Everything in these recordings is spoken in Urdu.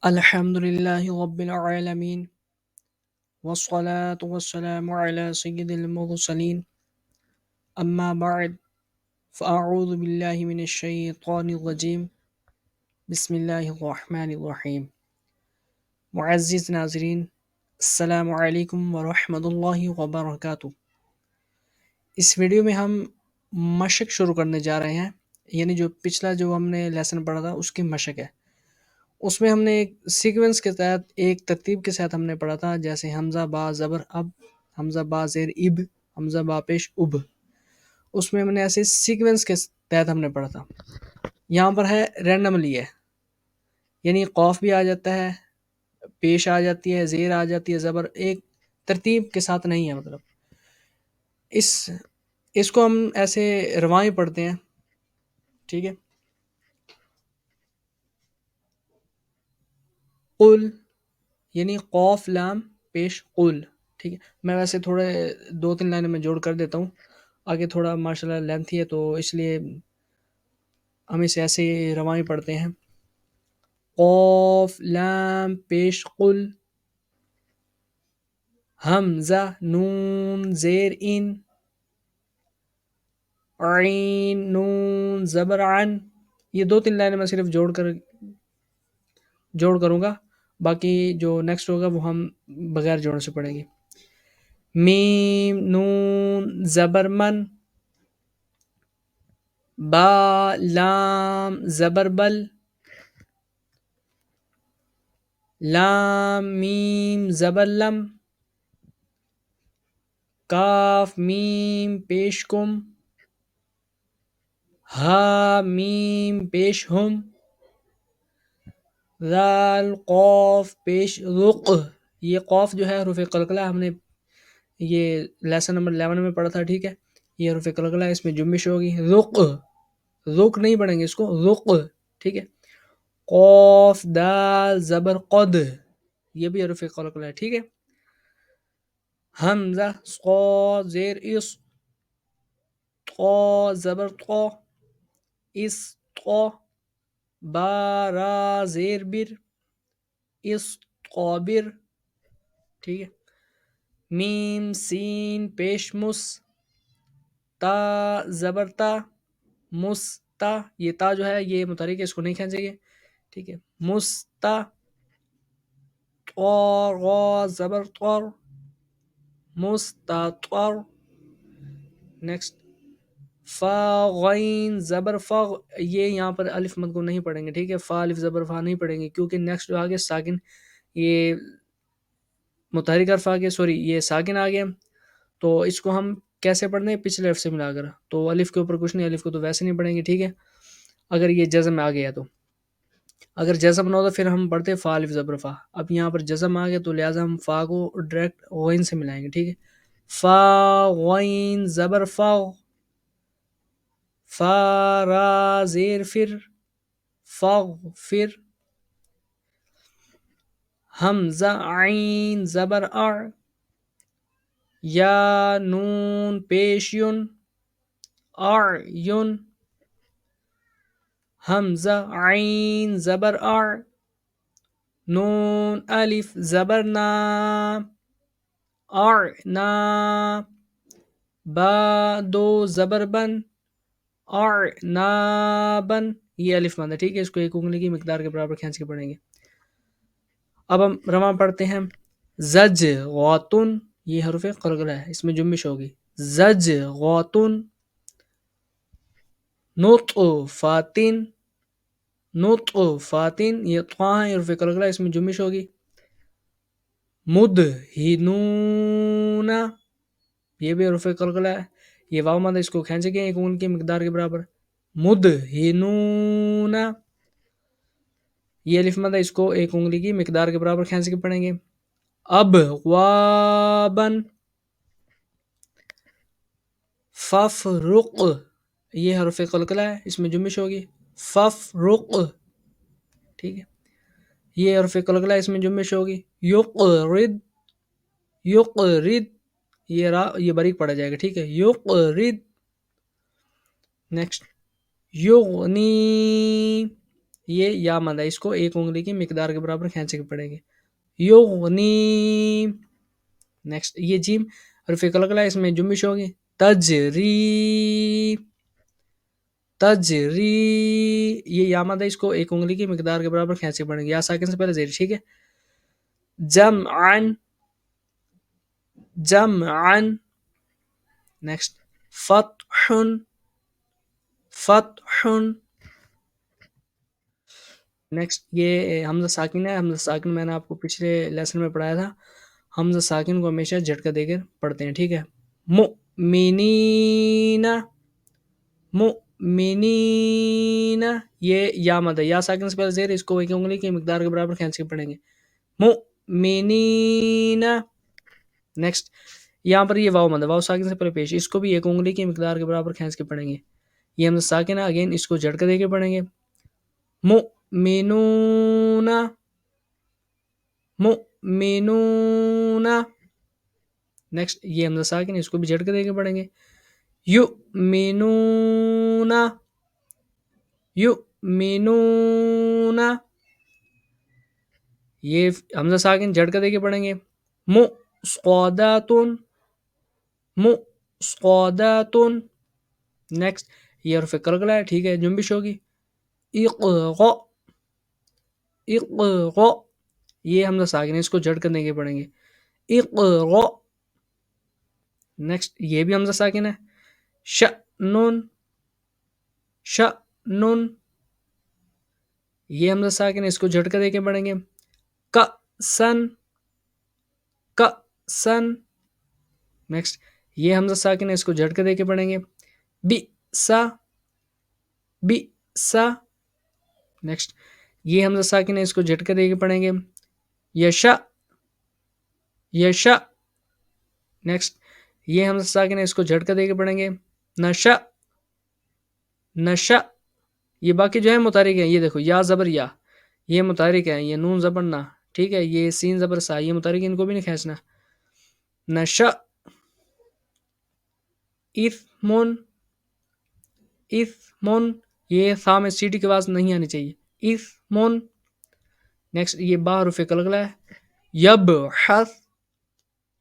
الحمد لله رب العالمين والصلاة والسلام على سيد المرسلين أما بعد فأعوذ بالله من الشيطان الرجيم بسم الله الرحمن الرحيم معزز ناظرین السلام علیکم ورحمۃ اللہ وبرکاتہ۔ اس ویڈیو میں ہم مشق شروع کرنے جا رہے ہیں، یعنی جو پچھلا جو ہم نے لیسن پڑھا تھا اس کی مشق ہے۔ اس میں ہم نے ایک سیکوینس کے تحت ایک ترتیب کے ساتھ ہم نے پڑھا تھا، جیسے حمزہ با زبر اب، حمزہ با زیر اب، حمزہ با پیش اب۔ اس میں ہم نے ایسے سیکوینس کے تحت ہم نے پڑھا تھا۔ یہاں پر ہے رینڈملی ہے، یعنی قوف بھی آ جاتا ہے، پیش آ جاتی ہے، زیر آ جاتی ہے، زبر ایک ترتیب کے ساتھ نہیں ہے۔ مطلب اس کو ہم ایسے روائیں پڑھتے ہیں، ٹھیک ہے۔ قل یعنی قوف لام پیش قل، ٹھیک ہے۔ میں ویسے تھوڑے 2-3 لائنیں میں جوڑ کر دیتا ہوں، آگے تھوڑا ماشاءاللہ لینتھی ہے تو اس لیے ہم اسے ایسے روائیں پڑھتے ہیں۔ قوف لام پیش قل، حمزہ نون زیر ان، عین نون زبر عن۔ یہ 2-3 لائنیں میں صرف جوڑ کروں گا، باقی جو نیکسٹ ہوگا وہ ہم بغیر جوڑنے سے پڑھیں گے۔ میم نون زبر من، با لام زبر بل، لام میم زبر لم، کاف میم پیش کم، ہا میم پیش ہم، ذال قوف پیش رق۔ یہ قوف جو ہے حروف قلقلہ، ہم نے یہ لیسن نمبر 11 میں پڑھا تھا، ٹھیک ہے۔ یہ حروف قلقلہ، اس میں جنبش ہوگی، رق نہیں پڑھیں گے اس کو، رق، ٹھیک ہے۔ قوف دال زبر قد، یہ بھی حروف قلقلہ ہے، ٹھیک ہے۔ حمزہ صاد زیر اس، طا زبر طا، اس طا، با را زیر بر، اس قابر، ٹھیک ہے۔ میم سین پیش مس، تا زبر تا، مستا، یہ تا جو ہے یہ متحرک ہے، اس کو نہیں کھینچیں گے، ٹھیک ہے۔ مستا، طا غا زبر طر، مستطر۔ نیکسٹ فا غین زبر فغ، یہ یہاں پر الف مد کو نہیں پڑھیں گے، ٹھیک ہے۔ فا الف زبر فا نہیں پڑھیں گے، کیونکہ نیکسٹ جو آگے ساکن، یہ متحرک حرف آگے، سوری یہ ساکن آگے، تو اس کو ہم کیسے پڑھنے ہیں؟ پچھلے الف سے ملا کر، تو الف کے اوپر کچھ نہیں، الف کو تو ویسے نہیں پڑھیں گے، ٹھیک ہے۔ اگر یہ جزم میں آ گیا تو، اگر جزم نہ ہو تو پھر ہم پڑھتے فا الف زبر فا۔ اب یہاں پر جزم آ گیا تو لہٰذا ہم فا کو ڈائریکٹ غین سے ملائیں گے، ٹھیک ہے۔ فا غین زبر فغ، فا را زیر فر، فغ فر۔ حمزہ عین زبر اع، یا نون پیش یون، اعین۔ حمزہ عین زبر اع، نون الف زبر نا، اعنا۔ با دو زبر بن، اعنابن، یہ الف مد ہے، ٹھیک ہے۔ اس کو ایک انگلی کی مقدار کے برابر کھینچ کے پڑھیں گے۔ اب ہم رواں پڑھتے ہیں۔ زج غاتن، یہ حروف قلقلہ ہے، اس میں جنبش ہوگی، زج غاتن۔ نطق فاتن، نطق فاتن، یہ طا ہے، حروف قلقلہ، اس میں جنبش ہوگی۔ مدہنون، یہ بھی حروف قلقلہ ہے، یہ واو مد ہے، اس کو کھینچیں گے ایک انگلی کی مقدار کے برابر۔ مدہنون، یہ الف مد ہے، اس کو ایک انگلی کی مقدار کے برابر کھینچ کے پڑھیں گے۔ ابوابن، ففرق، یہ حرف قلقلہ ہے، اس میں جنبش ہوگی، ففرق، ٹھیک ہے۔ یہ حرف قلقلہ ہے، اس میں جنبش ہوگی۔ یقرد، یقرد، یہ باریک پڑھا جائے گا، ٹھیک ہے۔ یقرد۔ نیکسٹ یغنی، یہ یا مد ہے، اس کو ایک انگلی کی مقدار کے برابر کھینچے کے پڑیں گے. یغنی. نیکسٹ یہ جیم حرف قلقلہ، اس میں جنبش ہوگی. تجری. تجری. یہ یا مد ہے، اس کو ایک انگلی کی مقدار کے برابر کھینچے کے پڑیں گے. یا ساکن سے پہلے زیر. ٹھیک ہے. جمعن. جمعن. نیکسٹ فتحن. فتحن. نیکسٹ یہ حمزہ ساکن ہے. حمزہ ساکن میں نے آپ کو پچھلے لیسن میں پڑھایا تھا. حمزہ ساکن کو ہمیشہ جھٹکا دے کر پڑھتے ہیں. ٹھیک ہے. مؤمنین. مؤمنین. یہ یا مد ہے، یا ساکن سے پہلے زیر، اس کو ایک انگلی کی مقدار کے برابر کھینچ کے پڑھیں گے. مؤمنین. نیکسٹ یہاں پر یہ واو مد ہے، واو ساکن سے پہلے پیش، اس کو بھی ایک انگلی کی مقدار کے برابر کھینچ کے پڑھیں گے. یہ حمزہ ساکن ہے، اگین اس کو جھٹکا دے کے پڑھیں گے. مؤمنون. مؤمنون. نیکسٹ یہ حمزہ ساکن، اس کو بھی جھٹکا دے کے پڑھیں گے. یؤمنون. یؤمنون. یہ حمزہ ساکن جھٹکا دے کے پڑھیں گے. مسقاداتن. مسقاداتن. نیکسٹ یہ حرف قلقلہ ہے. ٹھیک ہے. جنبش ہوگی. اقرا. اقرا. یہ حمزہ ساکن ہے، اس کو جھٹکا دے کے پڑھیں گے. اقرا. نیکسٹ یہ بھی حمزہ ساکن ہے. شأنن. شأنن. یہ حمزہ ساکن ہے، اس کو جھٹکا دے کے پڑھیں گے. کأسن. کأسن. نیکسٹ یہ حمزہ ساکن ہے، اس کو جھٹکا دے کے پڑھیں گے. بئسا. بئسا. نیکسٹ یہ حمزہ ساکن ہے، اس کو جھٹکا دے کے پڑھیں گے. یشا. یشا. نیکسٹ یہ حمزہ ساکن ہے، اس کو جھٹکا دے کے پڑھیں گے. نشا. نشا. یہ باقی جو ہے متحرک ہیں، یہ دیکھو یا زبر یا، یہ متحرک ہے. یہ نون زبر نہ. ٹھیک ہے. یہ سین زبر سا، یہ متحرک، ان کو بھی نہیں کھینچنا. نشا. اثمن. اثمن. یہ تھا میں سیٹی کی آواز نہیں آنی چاہیے. اثمن. نیکسٹ یہ با حرف قلقلہ ہے. یبحث.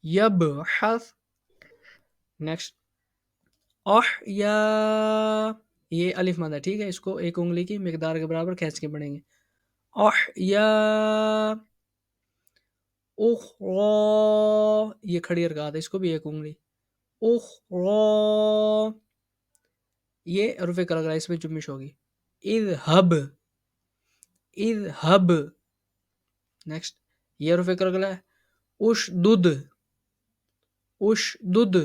یبحث. نیکسٹ احیا. یہ الف مد ہے. ٹھیک ہے. اس کو ایک انگلی کی مقدار کے برابر کھینچ کے پڑھیں گے. احیا. اخرا. یہ کھڑی حرکات ہے، اس کو بھی ایک انگلی. اخرا. یہ حرف قلقلہ ہے، اس میں جنبش ہوگی. اذهب. اذهب. نیکسٹ یہ حرف قلقلہ ہے. اشدد. اشدد.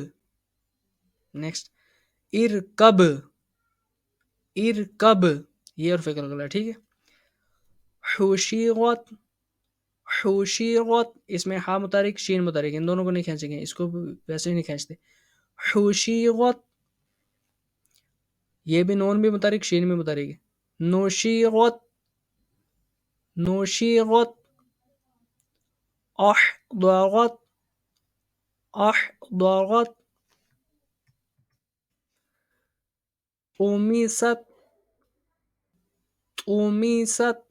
نیکسٹ ارکب. ارکب. یہ حرف قلقلہ ہے. ٹھیک ہے. حشیرت. حشیرت. اس میں ہا متحرک، شین متحرک، ان دونوں کو نہیں کھینچیں گے، اس کو ویسے ہی نہیں کھینچتے. حشیرت. یہ بھی نون بھی متحرک، شین بھی متحرک ہے. نوشیرت. نوشیرت. احضرت. احضرت. طمست. طمست.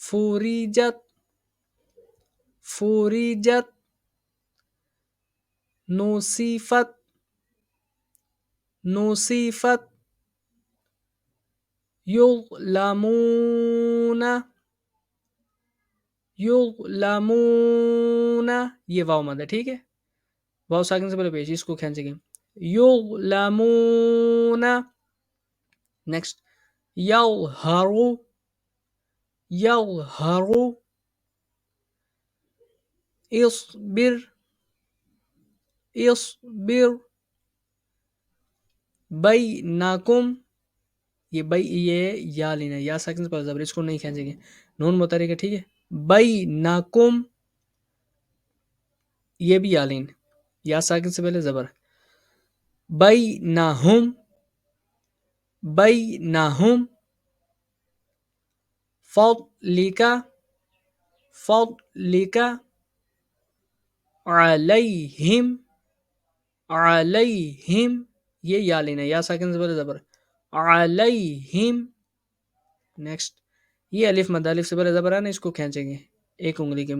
فوریجت. فوریجت. نوصیفت. نوصیفت. یظلمون. یظلمون. یہ واو مد ہے. ٹھیک ہے. واو ساکن سے پہلے پیش، اس کو کھینچیں گے. یظلمون. نیکسٹ یظہر. یظہر. اصبر. اصبر. بینکم. یہ بئی، یہ یا لینا ہے، یا ساکن سے پہلے زبر، اس کو نہیں کھینچیں گے. نون متحرک ہے. ٹھیک ہے. بینکم. یہ بھی یا لین، یا ساکن سے پہلے زبر. بینہم. بینہم. فضلک. فضلک. علیہم. علیہم. یہ یا لینا ہے، یا ساکن سے پہلے زبر. علیہم. نیکسٹ یہ الف مد، الف سے پہلے زبر ہے نا، اس کو کھینچیں گے ایک انگلی کے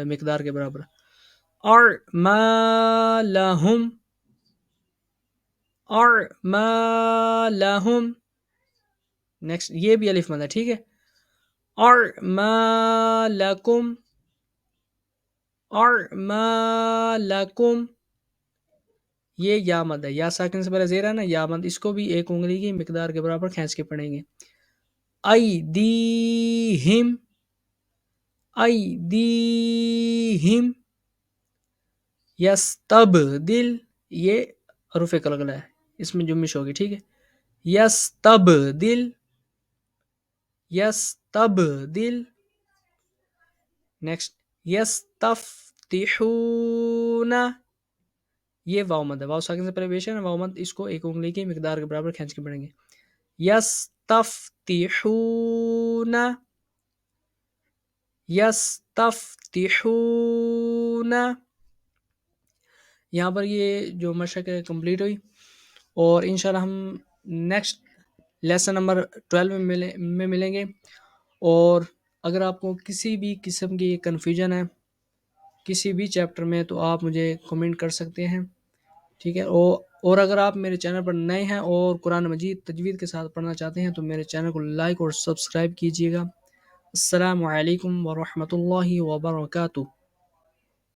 مقدار کے برابر. اعمالہم، اعمالہم. نیکسٹ یہ بھی الف مد ہے، ٹھیک ہے. اعمالکم، اعمالکم. یہ یا مد ہے، یا ساکن سے پہلے زیر ہے نا، یا مد، اس کو بھی ایک انگلی کی مقدار کے برابر کھینچ کے پڑھیں گے. ایدیہم، ایدیہم. یستبدل، یہ حروف قلقلہ ہے، اس میں جمش ہوگی، ٹھیک ہے. یستبدل، یستبدل. نیکسٹ یستفتحون، یہ واو مد ہے، واو ساکن سے پہلے پیش ہے نا، واو مد، اس کو ایک انگلی کی مقدار کے برابر کھینچ کے پڑھیں گے. یستفتحون، یستفتحون. یہاں پر یہ جو مشق ہے کمپلیٹ ہوئی، اور انشاءاللہ ہم نیکسٹ لیسن نمبر 12 میں ملیں گے. اور اگر آپ کو کسی بھی قسم کی کنفیوژن ہے کسی بھی چیپٹر میں تو آپ مجھے کمنٹ کر سکتے ہیں، ٹھیک ہے. اور اگر آپ میرے چینل پر نئے ہیں اور قرآن مجید تجوید کے ساتھ پڑھنا چاہتے ہیں تو میرے چینل کو لائک اور سبسکرائب کیجیے گا. السلام علیکم ورحمۃ اللہ وبرکاتہ.